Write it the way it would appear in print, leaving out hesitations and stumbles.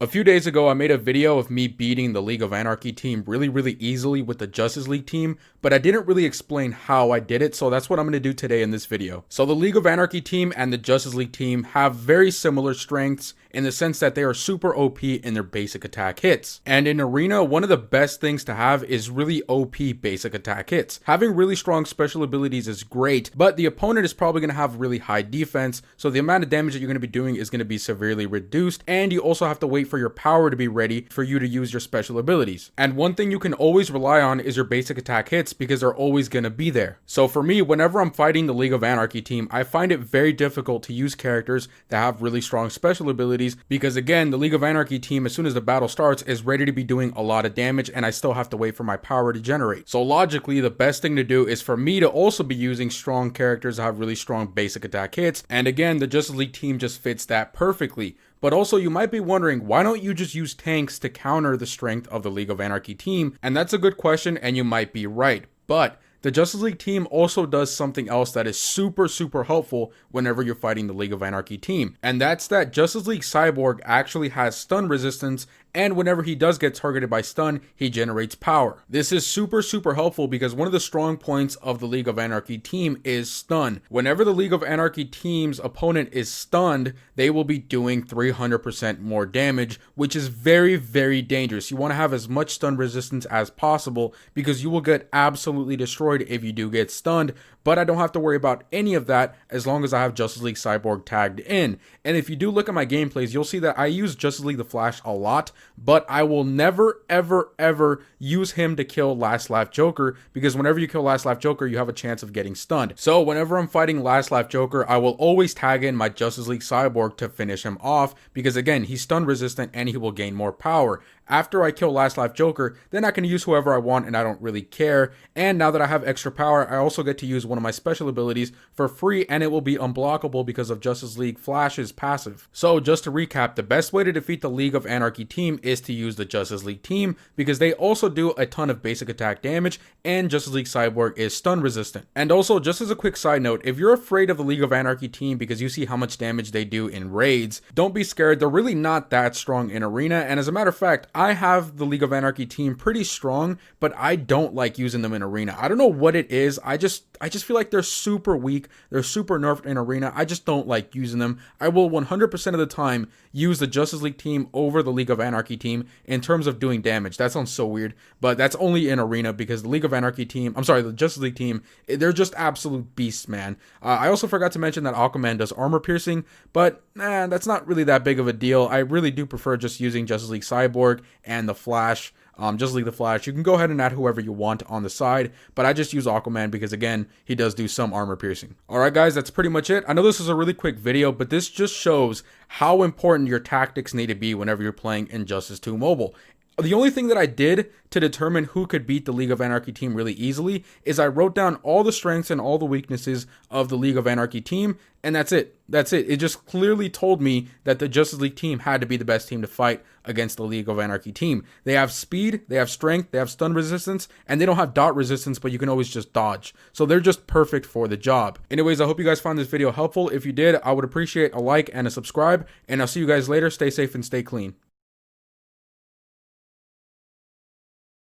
A few days ago, I made a video of me beating the League of Anarchy team really easily with the Justice League team, but I didn't really explain how I did it, so that's what I'm going to do today in this video. So the League of Anarchy team and the Justice League team have very similar strengths in the sense that they are super OP in their basic attack hits. And in Arena, one of the best things to have is really OP basic attack hits. Having really strong special abilities is great, but the opponent is probably going to have really high defense, so the amount of damage that you're going to be doing is going to be severely reduced, and you also have to wait for your power to be ready for you to use your special abilities. And one thing you can always rely on is your basic attack hits, because they're always going to be there. So for me, whenever I'm fighting the League of Anarchy team, I find it very difficult to use characters that have really strong special abilities, because again, the League of Anarchy team, as soon as the battle starts, is ready to be doing a lot of damage, and I still have to wait for my power to generate. So logically, the best thing to do is for me to also be using strong characters that have really strong basic attack hits, and again, the Justice League team just fits that perfectly. But also, you might be wondering, why don't you just use tanks to counter the strength of the League of Anarchy team? And that's a good question, and you might be right. But the Justice League team also does something else that is super helpful whenever you're fighting the League of Anarchy team. And that's that Justice League Cyborg actually has stun resistance, and whenever he does get targeted by stun, he generates power. This is super helpful because one of the strong points of the League of Anarchy team is stun. Whenever the League of Anarchy team's opponent is stunned, they will be doing 300% more damage, which is very dangerous. You want to have as much stun resistance as possible because you will get absolutely destroyed if you do get stunned, but I don't have to worry about any of that as long as I have Justice League Cyborg tagged in. And if you do look at my gameplays, you'll see that I use Justice League the Flash a lot, but I will never ever use him to kill Last Laugh Joker, because whenever you kill Last Laugh Joker, you have a chance of getting stunned. So whenever I'm fighting Last Laugh Joker, I will always tag in my Justice League Cyborg to finish him off, because again, he's stun resistant and he will gain more power. After I kill Last Laugh Joker, then I can use whoever I want and I don't really care. And now that I have extra power, I also get to use one of my special abilities for free, and it will be unblockable because of Justice League Flash's passive. So just to recap, the best way to defeat the League of Anarchy team is to use the Justice League team, because they also do a ton of basic attack damage, and Justice League Cyborg is stun resistant. And also, just as a quick side note, if you're afraid of the League of Anarchy team because you see how much damage they do in raids, don't be scared. They're really not that strong in Arena, and as a matter of fact, I have the League of Anarchy team pretty strong, but I don't like using them in Arena. I don't know what it is. I just feel like they're super weak. They're super nerfed in Arena. I just don't like using them. I will 100% of the time use the Justice League team over the League of Anarchy team in terms of doing damage. That sounds so weird, but that's only in Arena because the League of Anarchy team, the Justice League team, they're just absolute beasts, man. I also forgot to mention that Aquaman does armor piercing, but that's not really that big of a deal. I really do prefer just using Justice League Cyborg and the Flash. Justice League the Flash. You can go ahead and add whoever you want on the side, but I just use Aquaman because again, he does do some armor piercing. Alright guys, that's pretty much it. I know this is a really quick video, but this just shows how important your tactics need to be whenever you're playing Injustice 2 Mobile. The only thing that I did to determine who could beat the League of Anarchy team really easily is I wrote down all the strengths and all the weaknesses of the League of Anarchy team, and that's it. It just clearly told me that the Justice League team had to be the best team to fight against the League of Anarchy team. They have speed, they have strength, they have stun resistance, and they don't have dot resistance, but you can always just dodge. So they're just perfect for the job. Anyways, I hope you guys found this video helpful. If you did, I would appreciate a like and a subscribe, and I'll see you guys later. Stay safe and stay clean.